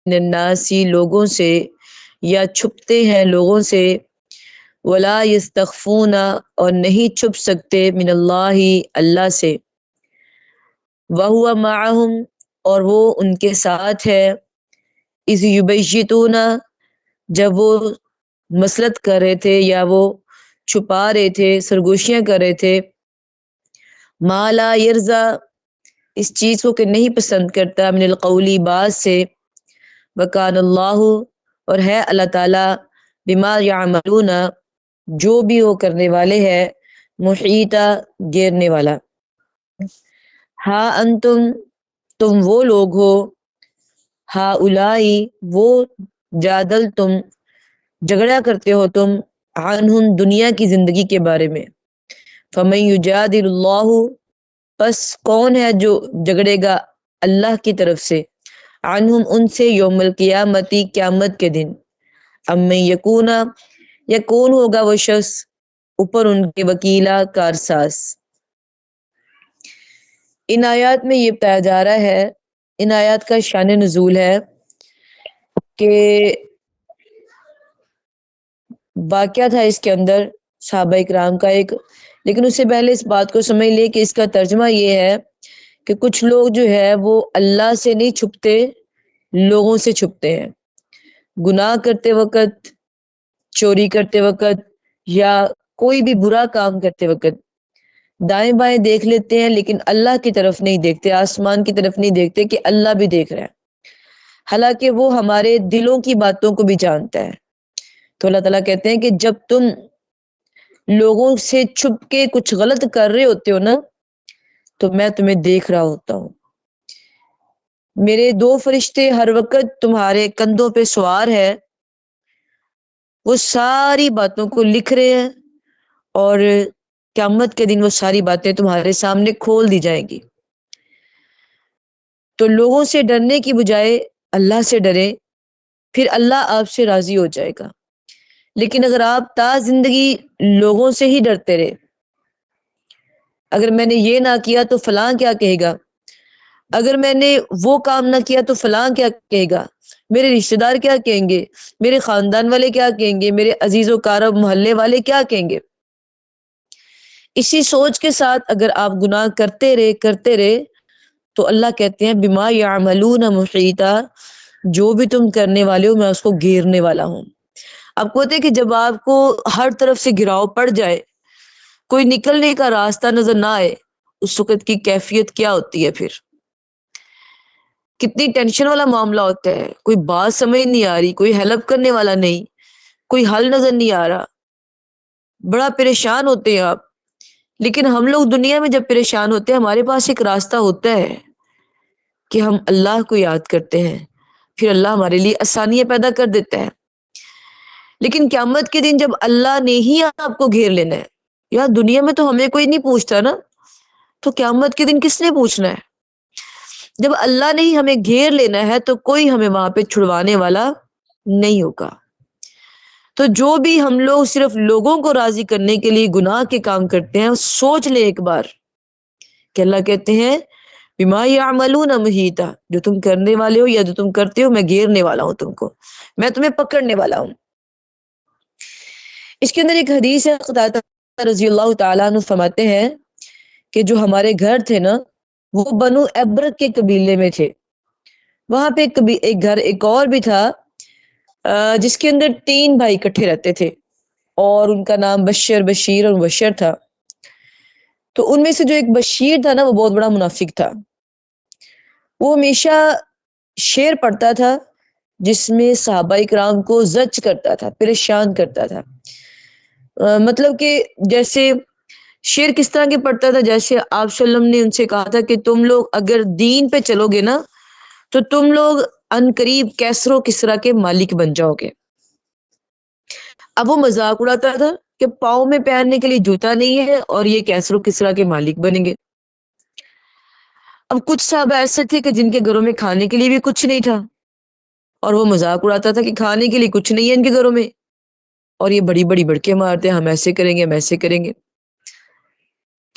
الناسی لوگوں سے، یا چھپتے ہیں لوگوں سے، ولا یستخفون اور نہیں چھپ سکتے من اللہ اللہ سے، وہو معہم اور وہ ان کے ساتھ ہے، اذ یبیتون جب وہ مسلط کر رہے تھے یا وہ چھپا رہے تھے، سرگوشیاں کر رہے تھے، ما لا یرضا اس چیز کو کہ نہیں پسند کرتا، من القولی بات سے، وکان اللہ اور ہے اللہ تعالی، بما یعملون جو بھی وہ کرنے والے ہیں، محیطا گھیرنے والا۔ ہاں انتم تم وہ لوگ ہو، ہاں اولائی وہ جادل تم جھگڑا کرتے ہو تم، عنہم دنیا کی زندگی کے بارے میں، فمن یجادل اللہ پس کون ہے جو جھگڑے گا اللہ کی طرف سے، عنہم ان سے، یوم القیامتی قیامت کے دن، امن یکونا یا کون ہوگا وہ شخص اوپر ان کے وکیلا کارساز۔ ان آیات میں یہ بتایا جا رہا ہے، ان آیات کا شان نزول ہے کہ واقعہ تھا اس کے اندر صحابہ اکرام کا ایک، لیکن اس سے پہلے اس بات کو سمجھ لے کہ اس کا ترجمہ یہ ہے کہ کچھ لوگ جو ہے وہ اللہ سے نہیں چھپتے، لوگوں سے چھپتے ہیں، گناہ کرتے وقت، چوری کرتے وقت، یا کوئی بھی برا کام کرتے وقت دائیں بائیں دیکھ لیتے ہیں، لیکن اللہ کی طرف نہیں دیکھتے، آسمان کی طرف نہیں دیکھتے کہ اللہ بھی دیکھ رہا ہے، حالانکہ وہ ہمارے دلوں کی باتوں کو بھی جانتا ہے۔ تو اللہ تعالیٰ کہتے ہیں کہ جب تم لوگوں سے چھپ کے کچھ غلط کر رہے ہوتے ہو نا، تو میں تمہیں دیکھ رہا ہوتا ہوں، میرے دو فرشتے ہر وقت تمہارے کندھوں پہ سوار ہے، وہ ساری باتوں کو لکھ رہے ہیں، اور قیامت کے دن وہ ساری باتیں تمہارے سامنے کھول دی جائیں گی۔ تو لوگوں سے ڈرنے کی بجائے اللہ سے ڈریں، پھر اللہ آپ سے راضی ہو جائے گا۔ لیکن اگر آپ تا زندگی لوگوں سے ہی ڈرتے رہے، اگر میں نے یہ نہ کیا تو فلاں کیا کہے گا، اگر میں نے وہ کام نہ کیا تو فلاں کیا کہے گا، میرے رشتہ دار کیا کہیں گے، میرے خاندان والے کیا کہیں گے، میرے عزیز و اقارب محلے والے کیا کہیں گے، اسی سوچ کے ساتھ اگر آپ گناہ کرتے رہے تو اللہ کہتے ہیں بما یعملون محیطا جو بھی تم کرنے والے ہو میں اس کو گھیرنے والا ہوں۔ آپ کو ہوتا ہے کہ جب آپ کو ہر طرف سے گھراؤ پڑ جائے، کوئی نکلنے کا راستہ نظر نہ آئے، اس وقت کی کیفیت کیا ہوتی ہے، پھر کتنی ٹینشن والا معاملہ ہوتا ہے، کوئی بات سمجھ نہیں آ رہی، کوئی ہیلپ کرنے والا نہیں، کوئی حل نظر نہیں آ رہا، بڑا پریشان ہوتے ہیں آپ۔ لیکن ہم لوگ دنیا میں جب پریشان ہوتے ہیں، ہمارے پاس ایک راستہ ہوتا ہے کہ ہم اللہ کو یاد کرتے ہیں، پھر اللہ ہمارے لیے آسانیاں پیدا کر دیتا ہے۔ لیکن قیامت کے دن جب اللہ نے ہی آپ کو گھیر لینا ہے، یار دنیا میں تو ہمیں کوئی نہیں پوچھتا نا، تو قیامت کے دن کس نے پوچھنا ہے؟ جب اللہ نے ہی ہمیں گھیر لینا ہے تو کوئی ہمیں وہاں پہ چھڑوانے والا نہیں ہوگا۔ تو جو بھی ہم لوگ صرف لوگوں کو راضی کرنے کے لیے گناہ کے کام کرتے ہیں، سوچ لے ایک بار کہ اللہ کہتے ہیں بما یعملون محیطا جو تم کرنے والے ہو یا جو تم کرتے ہو میں گھیرنے والا ہوں، تم کو میں تمہیں پکڑنے والا ہوں۔ اس کے اندر ایک حدیث ہے، قتادہ رضی اللہ تعالیٰ عنہ فرماتے ہیں کہ جو ہمارے گھر تھے نا وہ بنو ابرک کے قبیلے میں تھے، وہاں پہ ایک گھر ایک اور بھی تھا جس کے اندر 3 بھائی اکٹھے رہتے تھے، اور ان کا نام بشیر اور مبشر تھا۔ تو ان میں سے جو ایک بشیر تھا نا وہ بہت بڑا منافق تھا، وہ ہمیشہ شعر پڑھتا تھا جس میں صحابہ اکرام کو زج کرتا تھا، پریشان کرتا تھا، مطلب کہ جیسے شعر کس طرح کے پڑھتا تھا، جیسے آپ صلی اللہ علیہ وسلم نے ان سے کہا تھا کہ تم لوگ اگر دین پہ چلو گے نا تو تم لوگ ان قریب کیسر و کسرا کے مالک بن جاؤ گے۔ اب وہ مذاق اڑاتا تھا کہ پاؤں میں پہننے کے لیے جوتا نہیں ہے اور یہ کیسر و کسرا کے مالک بنیں گے۔ اب کچھ صحابہ ایسے تھے کہ جن کے گھروں میں کھانے کے لیے بھی کچھ نہیں تھا، اور وہ مذاق اڑاتا تھا کہ کھانے کے لیے کچھ نہیں ہے ان کے گھروں میں، اور یہ بڑی بڑی بڑکے مارتے ہیں، ہم ایسے کریں گے، ہم ایسے کریں گے۔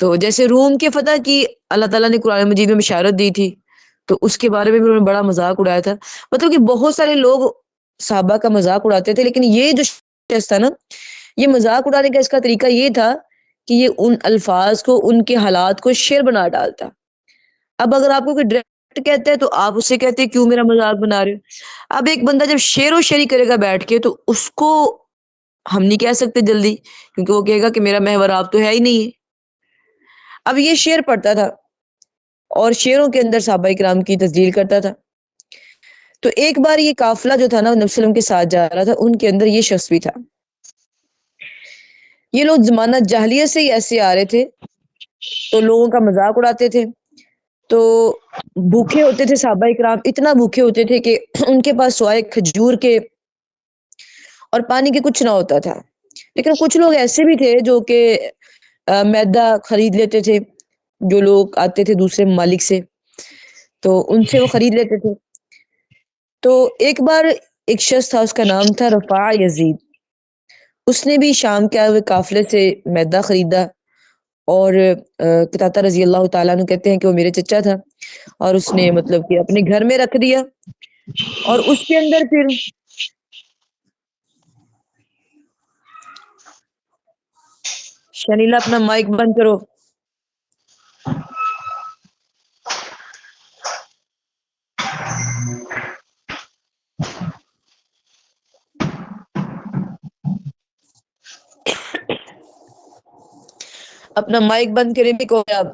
تو جیسے روم کے فتح کی اللہ تعالیٰ نے قرآن مجید میں بشارت دی تھی، تو اس کے بارے میں بھی انہوں نے بڑا مذاق اڑایا تھا. مطلب کہ بہت سارے لوگ صحابہ کا مذاق اڑاتے تھے، لیکن یہ جو شخص تھا نا، یہ مذاق اڑانے کا اس کا طریقہ یہ تھا کہ یہ ان الفاظ کو، ان کے حالات کو شعر بنا ڈالتا. اب اگر آپ کو کوئی ڈائریکٹ کہتا ہے تو آپ اسے کہتے ہیں کیوں میرا مذاق بنا رہے ہو. اب ایک بندہ جب شعر و شعری کرے گا بیٹھ کے تو اس کو ہم نہیں کہہ سکتے جلدی، کیونکہ وہ کہے گا کہ میرا محور آپ تو ہے ہی نہیں ہے. اب یہ شعر پڑھتا تھا اور شعروں کے اندر صحابہ کرام کی تسجیل کرتا تھا. تو ایک بار یہ قافلہ جو تھا نا نبی صلی اللہ علیہ وسلم کے ساتھ جا رہا تھا، ان کے اندر یہ شخص بھی تھا. یہ لوگ زمانہ جاہلیت سے ہی ایسے آ رہے تھے تو لوگوں کا مذاق اڑاتے تھے. تو بھوکے ہوتے تھے صحابہ کرام، اتنا بھوکے ہوتے تھے کہ ان کے پاس سوائے کھجور کے اور پانی کے کچھ نہ ہوتا تھا. لیکن کچھ لوگ ایسے بھی تھے جو کہ میدا خرید لیتے تھے، جو لوگ آتے تھے دوسرے ممالک سے تو ان سے وہ خرید لیتے تھے. تو ایک بار ایک شخص تھا، اس کا نام تھا رفاع یزید. اس نے بھی شام کے آئے ہوئے قافلے سے میدا خریدا، اور قطادہ رضی اللہ تعالیٰ عنہ کہتے ہیں کہ وہ میرے چچا تھا، اور اس نے مطلب کہ اپنے گھر میں رکھ دیا. اور اس کے اندر پھر شنیلا اپنا مائک بند کرو. اپنا مائک بند کریں بھی کو آپ.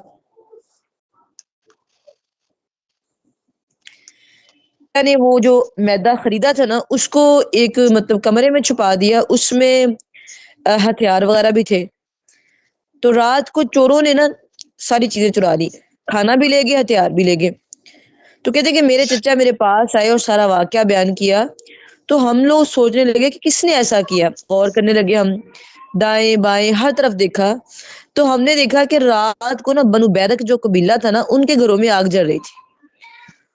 میں نے وہ جو میدا خریدا تھا نا اس کو ایک مطلب کمرے میں چھپا دیا، اس میں ہتھیار وغیرہ بھی تھے. تو رات کو چوروں نے نا ساری چیزیں چرا لی، کھانا بھی لے گئے، ہتھیار بھی لے گئے. تو کہتے کہ میرے چچا میرے پاس آئے اور سارا واقعہ بیان کیا. تو ہم لوگ سوچنے لگے کہ کس نے ایسا کیا. غور کرنے لگے، ہم دائیں بائیں ہر طرف دیکھا تو ہم نے دیکھا کہ رات کو نا بنو بیرک جو قبیلہ تھا نا، ان کے گھروں میں آگ جل رہی تھی.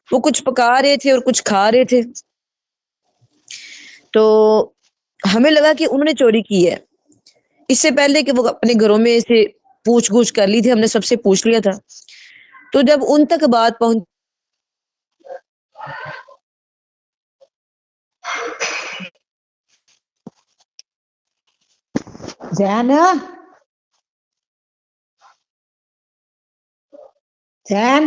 وہ کچھ پکا رہے تھے اور کچھ کھا رہے تھے. تو ہمیں لگا کہ انہوں نے چوری کی ہے. اس سے پہلے کہ وہ اپنے گھروں میں سے پوچھ گچھ کر لی تھی، ہم نے سب سے پوچھ لیا تھا. تو جب ان تک بات پہنچ زین زین